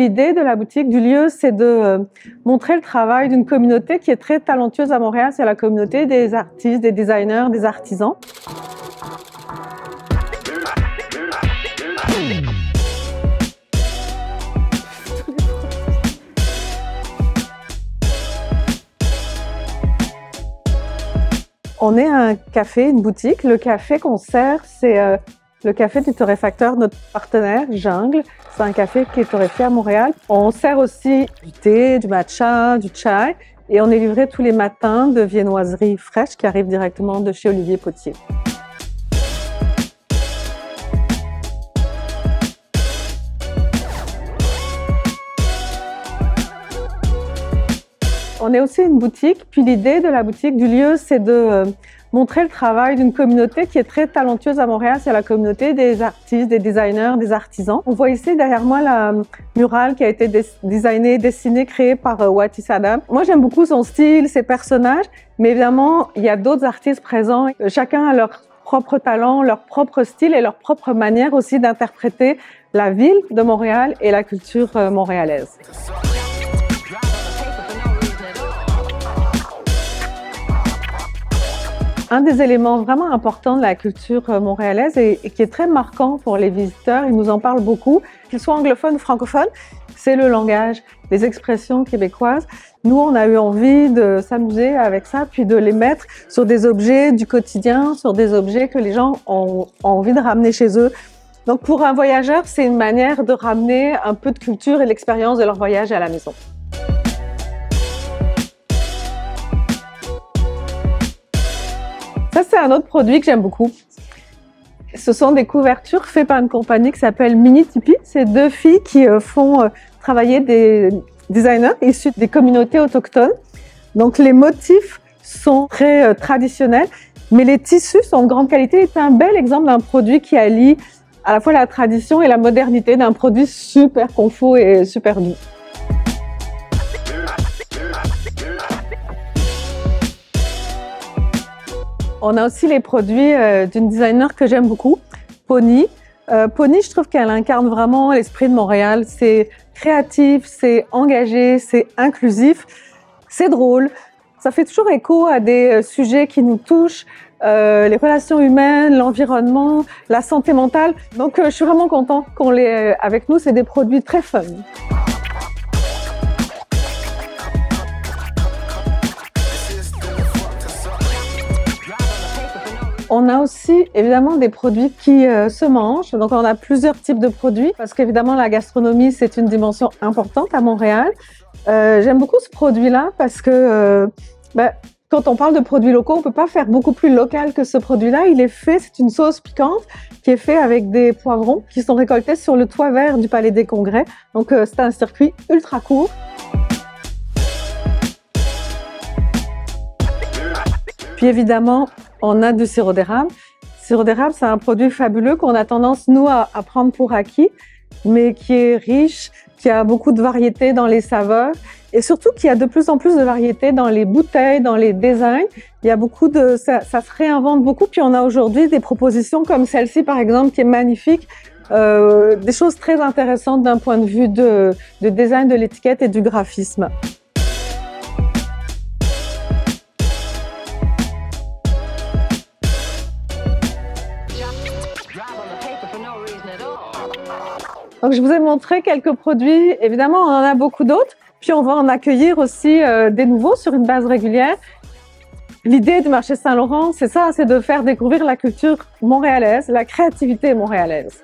L'idée de la boutique, du lieu, c'est de montrer le travail d'une communauté qui est très talentueuse à Montréal. C'est la communauté des artistes, des designers, des artisans. On est un café, une boutique. Le café qu'on sert, c'est le café du torréfacteur, notre partenaire, Jungle. C'est un café qui est torréfié à Montréal. On sert aussi du thé, du matcha, du chai. Et on est livré tous les matins de viennoiseries fraîches qui arrivent directement de chez Olivier Potier. On est aussi une boutique, puis l'idée de la boutique, du lieu, c'est de montrer le travail d'une communauté qui est très talentueuse à Montréal. C'est la communauté des artistes, des designers, des artisans. On voit ici derrière moi la murale qui a été designée, dessinée, créée par Wati Sadam. Moi, j'aime beaucoup son style, ses personnages, mais évidemment, il y a d'autres artistes présents. Chacun a leur propre talent, leur propre style et leur propre manière aussi d'interpréter la ville de Montréal et la culture montréalaise. Un des éléments vraiment importants de la culture montréalaise et qui est très marquant pour les visiteurs, ils nous en parlent beaucoup, qu'ils soient anglophones ou francophones, c'est le langage, les expressions québécoises. Nous, on a eu envie de s'amuser avec ça, puis de les mettre sur des objets du quotidien, sur des objets que les gens ont envie de ramener chez eux. Donc pour un voyageur, c'est une manière de ramener un peu de culture et l'expérience de leur voyage à la maison. Ça, c'est un autre produit que j'aime beaucoup. Ce sont des couvertures faites par une compagnie qui s'appelle Mini Tipi. C'est deux filles qui font travailler des designers issus des communautés autochtones. Donc, les motifs sont très traditionnels, mais les tissus sont de grande qualité. C'est un bel exemple d'un produit qui allie à la fois la tradition et la modernité, d'un produit super confort et super doux. On a aussi les produits d'une designer que j'aime beaucoup, Pony. Pony, je trouve qu'elle incarne vraiment l'esprit de Montréal. C'est créatif, c'est engagé, c'est inclusif, c'est drôle. Ça fait toujours écho à des sujets qui nous touchent, les relations humaines, l'environnement, la santé mentale. Donc, je suis vraiment contente qu'on l'ait avec nous. C'est des produits très fun. On a aussi évidemment des produits qui se mangent. Donc on a plusieurs types de produits parce qu'évidemment la gastronomie c'est une dimension importante à Montréal. J'aime beaucoup ce produit-là parce que quand on parle de produits locaux, on peut pas faire beaucoup plus local que ce produit-là. Il est fait, c'est une sauce piquante qui est faite avec des poivrons qui sont récoltés sur le toit vert du Palais des Congrès. Donc c'est un circuit ultra court. Puis évidemment, on a du sirop d'érable. Le sirop d'érable, c'est un produit fabuleux qu'on a tendance, nous, à prendre pour acquis, mais qui est riche, qui a beaucoup de variétés dans les saveurs et surtout qui a de plus en plus de variétés dans les bouteilles, dans les designs. Il y a beaucoup de, ça se réinvente beaucoup. Puis on a aujourd'hui des propositions comme celle-ci, par exemple, qui est magnifique. Des choses très intéressantes d'un point de vue de design de l'étiquette et du graphisme. Donc, je vous ai montré quelques produits. Évidemment, on en a beaucoup d'autres. Puis, on va en accueillir aussi des nouveaux sur une base régulière. L'idée du marché Saint-Laurent, c'est ça, c'est de faire découvrir la culture montréalaise, la créativité montréalaise.